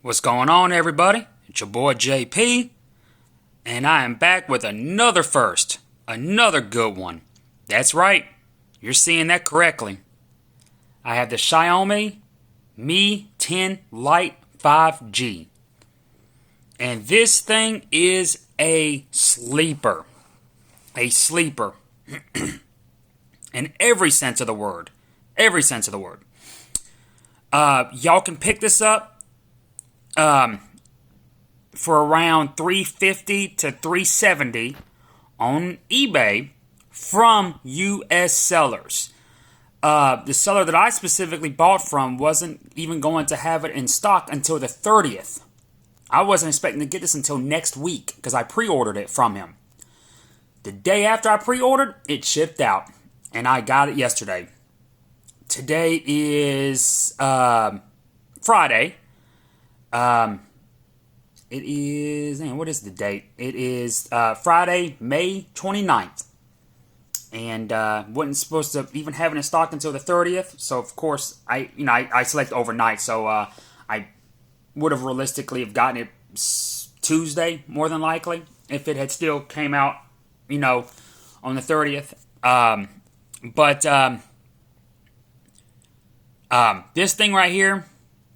What's going on, everybody? It's your boy JP, and I am back with another first, another good one. That's right, you're seeing that correctly. I have the Xiaomi Mi 10 Lite 5G, and this thing is a sleeper. A sleeper. In every sense of the word. Every sense of the word. Y'all can pick this up for around $350 to $370 on eBay from U.S. sellers. The seller that I specifically bought from wasn't even going to have it in stock until the 30th. I wasn't expecting to get this until next week because I pre-ordered it from him. The day after I pre-ordered, it shipped out, and I got it yesterday. Today is Friday. It is, what is the date? It is Friday, May 29th. And wasn't supposed to even have it in stock until the 30th. So, of course, I select overnight. So, I would have realistically have gotten it Tuesday, more than likely, if it had still came out, on the 30th. This thing right here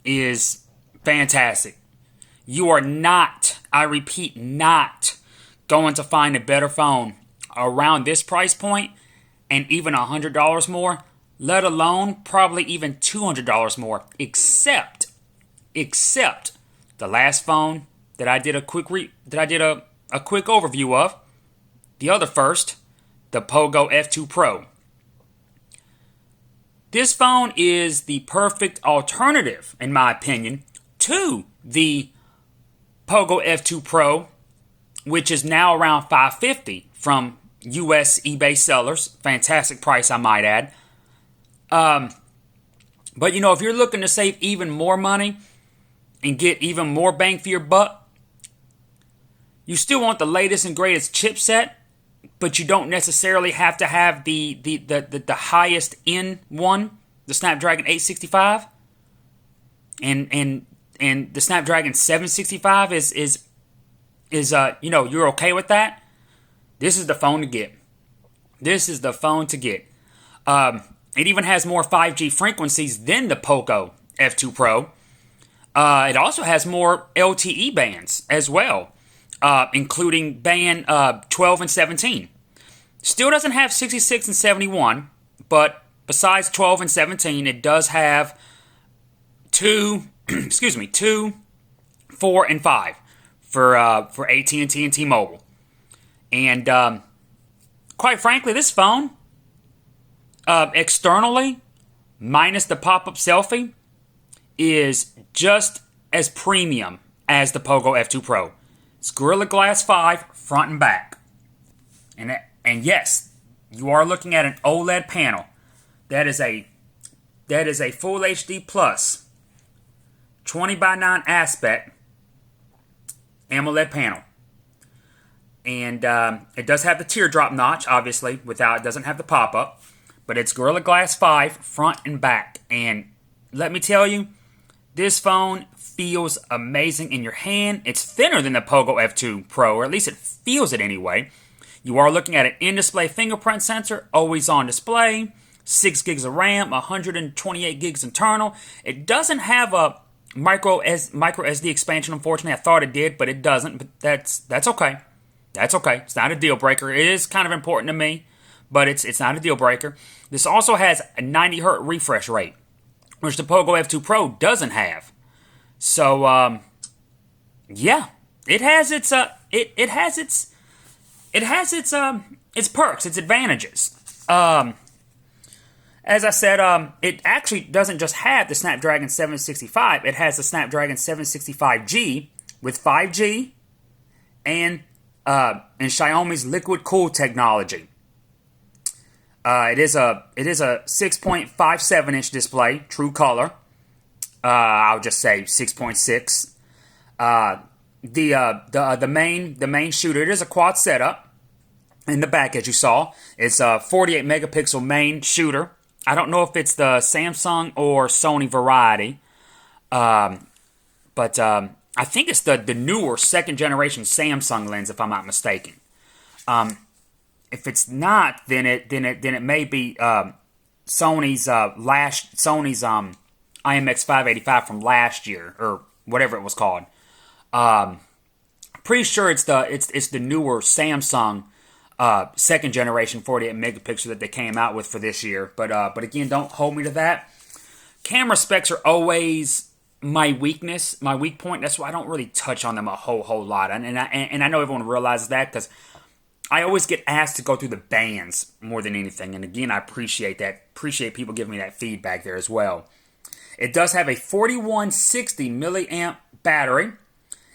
is fantastic. You are not, I repeat, not going to find a better phone around this price point and even $100 more, let alone probably even $200 more, except the last phone that I did a quick overview of, the other first, the Poco F2 Pro. This phone is the perfect alternative, in my opinion, to the Poco F2 Pro, which is now around $550 from U.S. eBay sellers. Fantastic price, I might add. But if you're looking to save even more money and get even more bang for your buck, you still want the latest and greatest chipset, but you don't necessarily have to have the highest end one, the Snapdragon 865, and the Snapdragon 765 is you're okay with that. This is the phone to get. This is the phone to get. It even has more 5G frequencies than the Poco F2 Pro. It also has more LTE bands as well, including band 12 and 17. Still doesn't have 66 and 71, but besides 12 and 17, it does have 2, 4, and 5 for AT&T and T-Mobile. And quite frankly, this phone, externally, minus the pop-up selfie, is just as premium as the Poco F2 Pro. It's Gorilla Glass 5 front and back. And yes, you are looking at an OLED panel. That is a Full HD Plus 20:9 aspect AMOLED panel. And it does have the teardrop notch, obviously, it doesn't have the pop-up. But it's Gorilla Glass 5 front and back. And let me tell you, this phone feels amazing in your hand. It's thinner than the Poco F2 Pro, or at least it feels it anyway. You are looking at an in-display fingerprint sensor, always on display, 6 gigs of RAM, 128 gigs internal. It doesn't have a micro SD expansion, unfortunately. I thought it did, but it doesn't. But that's okay. That's okay. It's not a deal breaker. It is kind of important to me, but it's not a deal breaker. This also has a 90 Hz refresh rate, which the Poco F2 Pro doesn't have. So yeah, it has its perks, its advantages. As I said, it actually doesn't just have the Snapdragon 765. It has the Snapdragon 765G with 5G and Xiaomi's liquid cool technology. It is a 6.57 inch display, true color. I'll just say 6.6. The main shooter, it is a quad setup. In the back, as you saw, it's a 48 megapixel main shooter. I don't know if it's the Samsung or Sony variety. But I think it's the newer second generation Samsung lens, if I'm not mistaken. If it's not, then it may be Sony's IMX 585 from last year or whatever it was called. Pretty sure it's the newer Samsung second generation 48 megapixel that they came out with for this year. But again, don't hold me to that. Camera specs are always my weakness, my weak point. That's why I don't really touch on them a whole lot. And I know everyone realizes that because I always get asked to go through the bands more than anything. And again, I appreciate that. Appreciate people giving me that feedback there as well. It does have a 4160 milliamp battery.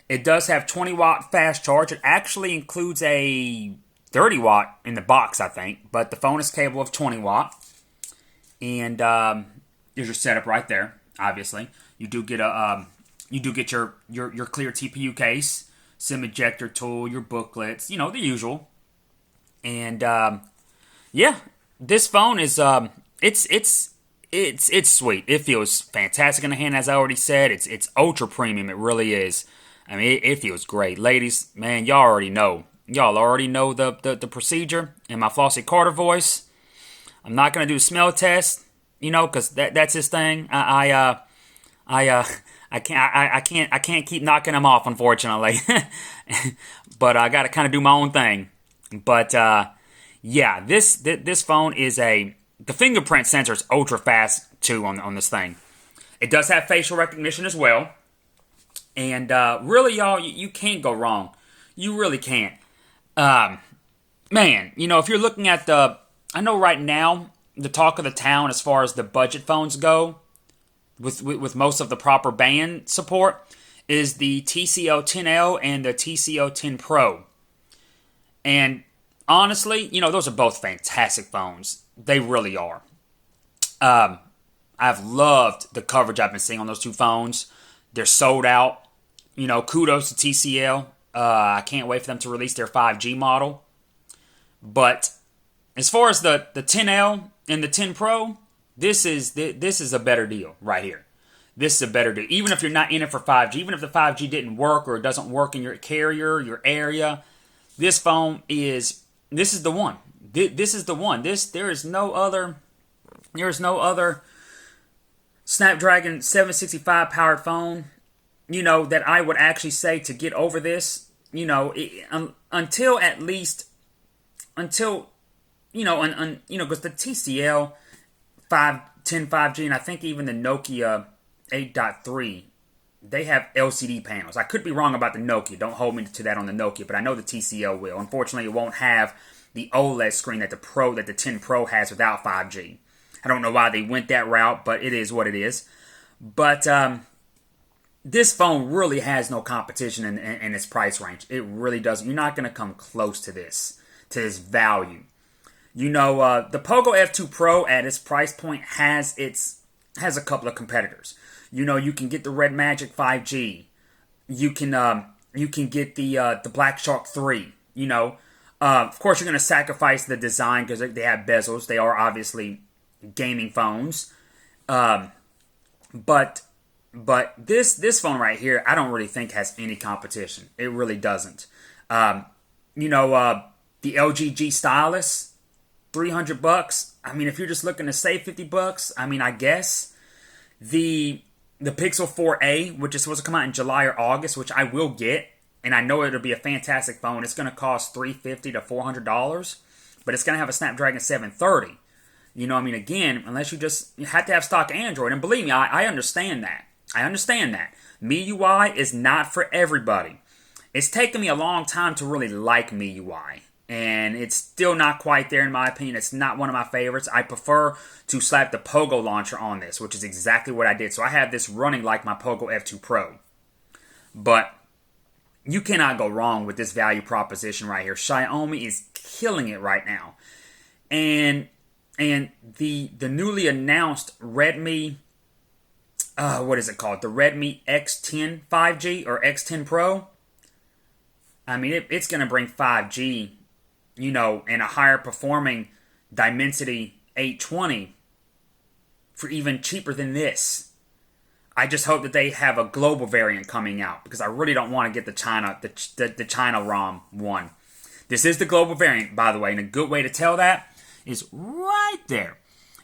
It does have 20 watt fast charge. It actually includes a 30 watt in the box, I think. But the phone is capable of 20 watt. And there's your setup right there. Obviously, you do get your clear TPU case, SIM ejector tool, your booklets, the usual. And yeah, this phone is it's sweet. It feels fantastic in the hand, as I already said. It's ultra premium. It really is. I mean, it feels great, ladies. Man, y'all already know. Y'all already know the procedure. In my Flossie Carter voice, I'm not gonna do a smell test, because that's his thing. I can't keep knocking him off, unfortunately. But I got to kind of do my own thing. But yeah, this phone is the fingerprint sensor is ultra fast too on this thing. It does have facial recognition as well. And really, y'all, you can't go wrong. You really can't. Man, if you're looking at I know right now, the talk of the town as far as the budget phones go, with most of the proper band support, is the TCL 10L and the TCL 10 Pro. And honestly, those are both fantastic phones. They really are. I've loved the coverage I've been seeing on those two phones. They're sold out. Kudos to TCL. I can't wait for them to release their 5G model. But as far as the 10L and the 10 Pro, this is a better deal right here. This is a better deal. Even if you're not in it for 5G, even if the 5G didn't work or it doesn't work in your carrier, your area, this phone this is the one. This is the one. There is no other Snapdragon 765 powered phone, that I would actually say to get over this, until because the TCL 10 5G and I think even the Nokia 8.3, they have LCD panels. I could be wrong about the Nokia. Don't hold me to that on the Nokia, but I know the TCL will. Unfortunately, it won't have the OLED screen that the 10 Pro has without 5G. I don't know why they went that route, but it is what it is. But this phone really has no competition in its price range. It really doesn't. You're not going to come close to this value. The Poco F2 Pro at its price point has a couple of competitors. You can get the Red Magic 5G. You can get the Black Shark 3. Of course, you're going to sacrifice the design because they have bezels. They are obviously gaming phones. But this phone right here, I don't really think has any competition. It really doesn't. The LG G Stylus, $300. I mean, if you're just looking to save $50, I mean, I guess the Pixel 4a, which is supposed to come out in July or August, which I will get, and I know it'll be a fantastic phone. It's going to cost $350 to $400, but it's going to have a Snapdragon 730. Again, unless you have to have stock Android, and believe me, I understand that. MIUI is not for everybody. It's taken me a long time to really like MIUI. And it's still not quite there in my opinion. It's not one of my favorites. I prefer to slap the Pogo launcher on this, which is exactly what I did. So I have this running like my Pogo F2 Pro. But you cannot go wrong with this value proposition right here. Xiaomi is killing it right now. And the newly announced Redmi, what is it called? The Redmi X10 5G or X10 Pro. I mean, it's going to bring 5G, and a higher performing Dimensity 820 for even cheaper than this. I just hope that they have a global variant coming out because I really don't want to get the China ROM one. This is the global variant, by the way, and a good way to tell that is right there.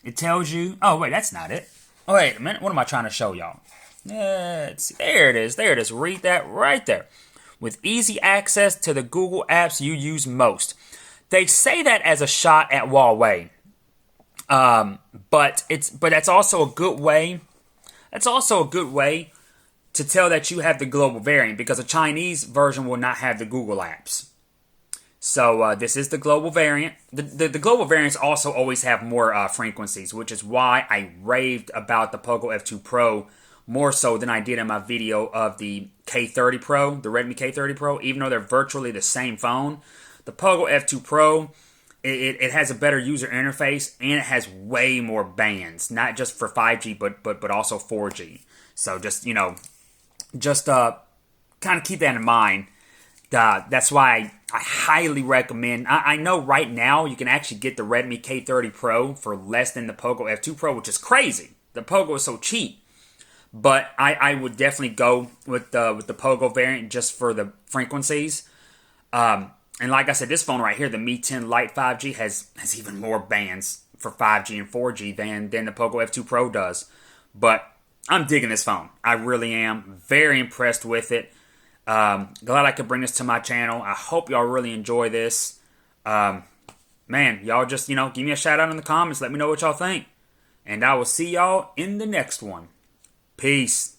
It tells you. Oh wait, that's not it. Oh wait a minute. What am I trying to show y'all? Let's see. There it is. There it is. Read that right there. With easy access to the Google apps you use most. They say that as a shot at Huawei, but that's also a good way. That's also a good way to tell that you have the global variant because a Chinese version will not have the Google apps. So this is the global variant. The global variants also always have more frequencies, which is why I raved about the Poco F2 Pro more so than I did in my video of the K30 Pro, the Redmi K30 Pro. Even though they're virtually the same phone, the Poco F2 Pro, it has a better user interface and it has way more bands, not just for 5G but also 4G. So just kind of keep that in mind. That's why I highly recommend. I know right now you can actually get the Redmi K30 Pro for less than the Poco F2 Pro, which is crazy. The Poco is so cheap. But I would definitely go with the Poco variant just for the frequencies. And like I said, this phone right here, the Mi 10 Lite 5G, has even more bands for 5G and 4G than the Poco F2 Pro does. But I'm digging this phone. I really am. Very impressed with it. Glad I could bring this to my channel. I hope y'all really enjoy this. Man, y'all just, give me a shout out in the comments. Let me know what y'all think. And I will see y'all in the next one. Peace.